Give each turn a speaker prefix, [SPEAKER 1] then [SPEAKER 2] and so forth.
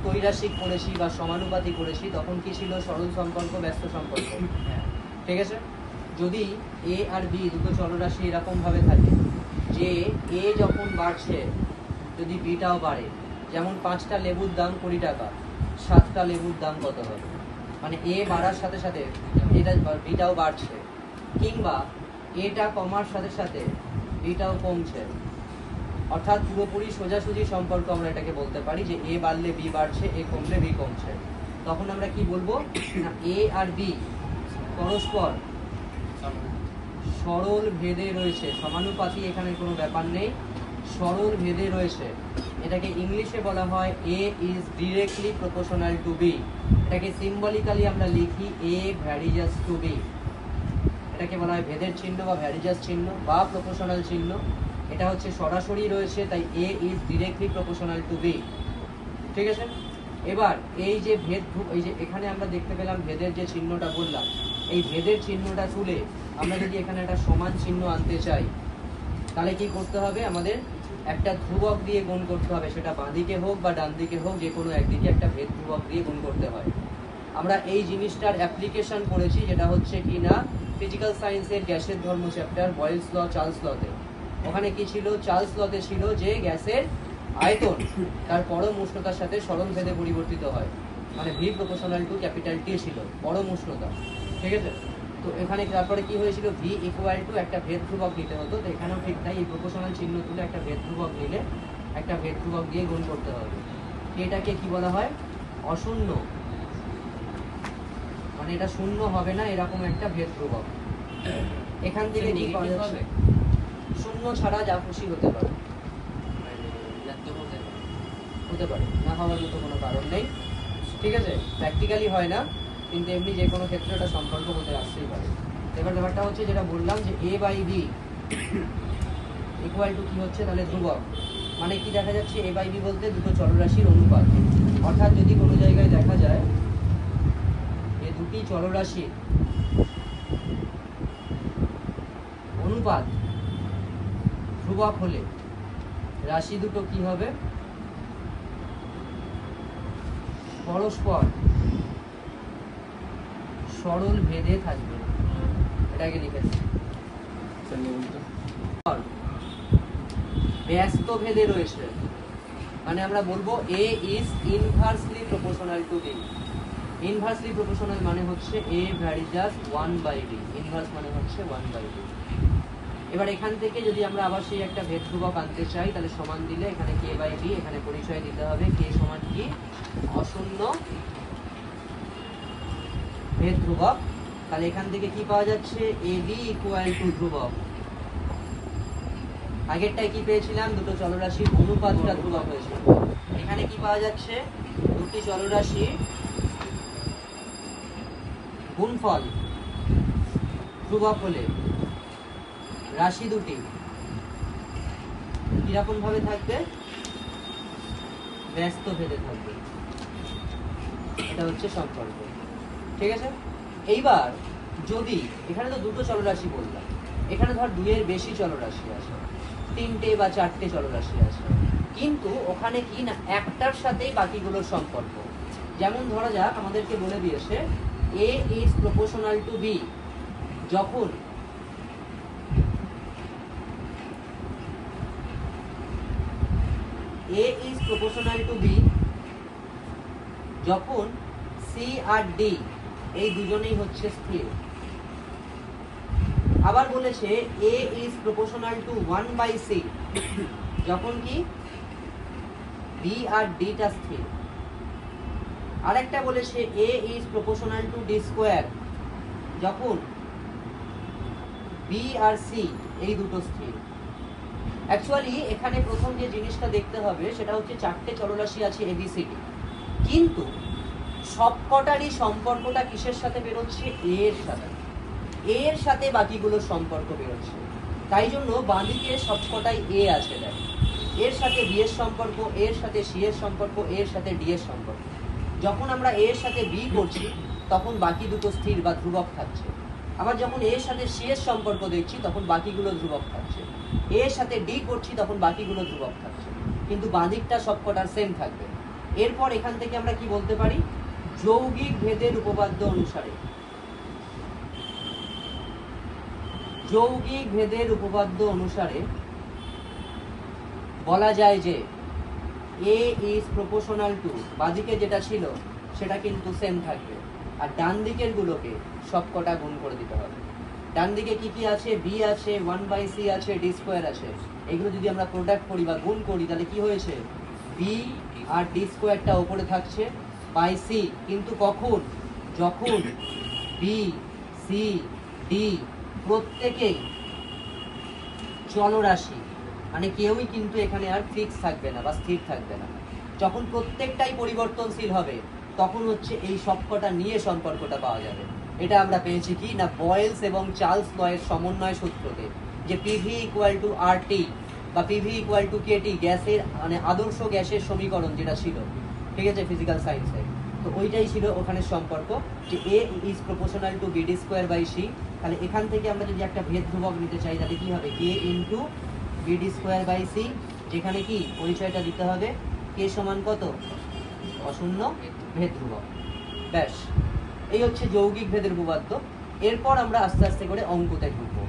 [SPEAKER 1] ত্রৈরাশিক পড়েছি বা সমানুপাতি করেছি তখন কি ছিল? সরল সম্পর্ক, ব্যস্ত সম্পর্ক। ঠিক আছে। যদি এ আর বি দুটো চলরাশি এরকম ভাবে থাকে যে এ যখন বাড়ছে যদি বিটাও বাড়ে, যেমন 5টা লেবুর দাম 20 টাকা, 7টা লেবুর দাম কত হবে? মানে এ বাড়ার সাথে সাথে এটা বিটাও বাড়ছে, কিংবা এটা কমার সাথে সাথে বিটাও কমছে, অর্থাৎ পুরোপুরি সোজাসুজি সম্পর্ক আমরা এটাকে বলতে পারি যে এ বাড়লে বি বাড়ছে, এ কমলে বি কমছে। তখন আমরা কি বলবো? না, এ আর বি পরস্পর সরল ভেদে রয়েছে, সমানুপাতি এখানে কোনো ব্যাপার নেই, সরল ভেদে রয়েছে। এটাকে ইংলিশে বলা হয় A is directly proportional to B. এটাকে সিম্বলিক্যালি আমরা লিখি এ ভ্যারিজাস টু বি। এটাকে বলা হয় ভেদের চিহ্ন বা ভ্যারিজাস চিহ্ন বা প্রপোর্শনাল চিহ্ন। এটা হচ্ছে সরাসরি রয়েছে, তাই A is directly proportional to B. ঠিক আছে। এবার এই যে ভেদ, এই যে এখানে আমরা দেখতে পেলাম ভেদের যে চিহ্নটা বললাম, এই ভেদের চিহ্নটা তুলে আমরা যদি এখানে একটা সমান চিহ্ন আনতে চাই তাহলে কি করতে হবে? আমাদের একটা ধ্রুবক দিয়ে গুণ করতে হবে, সেটা বাঁ দিকে হোক বা ডান দিকে হোক, যে কোনো একদিকে একটা ভেদ ধ্রুবক দিয়ে গুণ করতে হয়। আমরা এই জিনিসটার অ্যাপ্লিকেশন করেছি, যেটা হচ্ছে কি না ফিজিক্যাল সায়েন্সের গ্যাসের ধর্ম চ্যাপ্টার, বয়েলস ল, চার্লস লতে। ওখানে কি ছিল? চার্লস লতে ছিল যে গ্যাসের আয়তন তার পরম উষ্ণতার সাথে সরল ভেদে পরিবর্তিত হয়, মানে V proportional to capital T ছিল পরম উষ্ণতা। ঠিক আছে। তো এখানে তারপরে কি হয়েছিল? ভি ইকুয়াল টু একটা ভেদ ধ্রুবক নিতে হতো। তো এখানেও ঠিক তাই, এই প্রপোর্শনাল চিহ্ন তুলে একটা ভেদ ধ্রুবক নিলে একটা ভেদ ধ্রুবক দিয়ে গুণ করতে হবে। এটাকে কি বলা হয়? অশূন্য, মানে এটা শূন্য হবে না এরকম একটা ভেদ ধ্রুবক। এখান থেকে কি করা যাচ্ছে? শূন্য ছাড়া যা খুশি হতে পারে, হতে পারে, না হওয়ার মতো কোনো কারণ নেই। ঠিক আছে। প্র্যাকটিক্যালি হয় না, কিন্তু এমনি যে কোনো ক্ষেত্রে এটা সম্পর্ক হতে আসতেই পারে। এবার ব্যাপারটা হচ্ছে যেটা বললাম যে এ বাই বি ইকুয়াল টু কি হচ্ছে? তাহলে ধ্রুবক। মানে কি দেখা যাচ্ছে? এ বাই বি বলতে দুটো চলরাশির অনুপাত। অর্থাৎ যদি কোনো জায়গায় দেখা যায় যে দুটি চলরাশির অনুপাত ধ্রুবক হলে রাশি দুটো কি হবে? পরস্পর সরল ভেদে থাকবে। এটাকে লিখেছি ব্যস্ত ভেদে রয়েছে। মানে আমরা বলবো A is inversely proportional to B. Inversely proportional মানে হচ্ছে এ ভ্যারিজাস 1/b, ইনভার্স মানে হচ্ছে 1/b। এবার এখান থেকে যদি আমরা আবার সেই একটা ভেদ ধ্রুবক আনতে চাই তাহলে সমান দিলে এখানে কে বাই বি, এখানে পরিচয় দিতে হবে কে সমান কি? অশূন্য ভেদ ধ্রুবক। তাহলে এখান থেকে কি পাওয়া যাচ্ছে? এ বি ইকুয়াল টু ধ্রুবক। আগেরটায় কি পেয়েছিলাম? দুটো চলরাশির অনুপাতটা ধ্রুবক হয়েছিল। এখানে কি পাওয়া যাচ্ছে? দুটি চলরাশি গুণফল ধ্রুবক হলে রাশি দুটি কিরকম ভাবে থাকবে? ব্যস্ত ভেদে থাকবে। এটা হচ্ছে সম্পর্ক। ঠিক আছে। এইবার যদি এখানে তো দুটো চলরাশি বললাম, এখানে ধর দুইয়ের বেশি চলরাশি আছে, 3টে বা 4টে চলরাশি আছে, কিন্তু ওখানে কি না একটার সাথেই বাকিগুলোর সম্পর্ক। যেমন ধরা যাক আমাদেরকে বলে দিয়েছে এ ইজ প্রপোর্শনাল টু বি যখন A is proportional to B যখন C আর D এই দুজনেই হচ্ছে স্থির। আবার বলেছে A is proportional to 1/C যখন কি B আর D টা স্থির। আরেকটা বলেছে A is proportional to D square যখন B আর C এই দুটো স্থির। অ্যাকচুয়ালি এখানে প্রথম যে জিনিসটা দেখতে হবে সেটা হচ্ছে 4টে চলরাশি আছে ABCD, কিন্তু সবকটারই সম্পর্কটা কিসের সাথে বেরোচ্ছে? A এর সাথে। A এর সাথে বাকিগুলোর সম্পর্ক বেরোচ্ছে। তাই জন্য বাঁদিকে সবকটাই A আছে। দেখ, এর সাথে B এর সম্পর্ক, এর সাথে C এর সম্পর্ক, এর সাথে D এর সম্পর্ক। যখন আমরা A এর সাথে B করছি তখন বাকি দুটো স্থির বা ধ্রুবক থাকছে। আবার যখন A এর সাথে C এর সম্পর্ক দেখছি তখন বাকিগুলো ধ্রুবক থাকছে। A এর সাথে D করছি তখন বাকিগুলো ধ্রুবক থাকছে, কিন্তু বাঁদিকটা সবকটার সেম থাকবে। এরপর এখান থেকে আমরা কি বলতে পারি, যৌগিক ভেদের উপপাদ্য অনুসারে, যৌগিক ভেদের উপপাদ্য অনুসারে বলা যায় যে এ ইজ প্রপোর্শনাল টু, বাদিকে যেটা ছিল সেটা কিন্তু সেম থাকবে, আর ডান দিকের গুলোকে সবকটা গুণ করে দিতে হবে। ডান দিকে কি কি আছে, বি আছে, 1/c আছে, ডি স্কোয়ার আছে, এগুলো যদি আমরা প্রোডাক্ট করি বা গুণ করি তাহলে কি হয়েছে, বি আর ডি স্কোয়ারটা উপরে থাকছে বাই সি, কিন্তু কখন, যখন বি সি ডি প্রত্যেকেই চলরাশি, মানে কেউই কিন্তু এখানে আর ফিক্স থাকবে না বা স্থির থাকবে না, যখন প্রত্যেকটাই পরিবর্তনশীল হবে তখন হচ্ছে এই সবকটা নিয়ে সম্পর্কটা পাওয়া যাবে। এটা আমরা পেয়েছি কি না, বয়েলস এবং চার্লস লয়ের সমন্বয় সূত্রতে, যে পিভি ইকুয়াল টু আর টি বা পিভি ইকুয়াল টু কেটি, গ্যাসের মানে আদর্শ গ্যাসের সমীকরণ যেটা ছিল, ঠিক আছে, ফিজিক্যাল সায়েন্সে, তো ওইটাই ছিল ওখানে সম্পর্ক, যে A is proportional to B D square by C. তাহলে এখান থেকে আমরা যদি একটা ভেদ ধ্রুবক নিতে চাই তাহলে কি হবে, K into B D square by C, যেখানে কি পরিচয়টা দিতে হবে, কে সমান কত, অশূন্য ভেদ ধ্রুবক। ব্যাস, এই হচ্ছে যৌগিক ভেদের উপপাদ্য। এরপর আমরা আস্তে আস্তে করে অঙ্কতে ঢুকবো।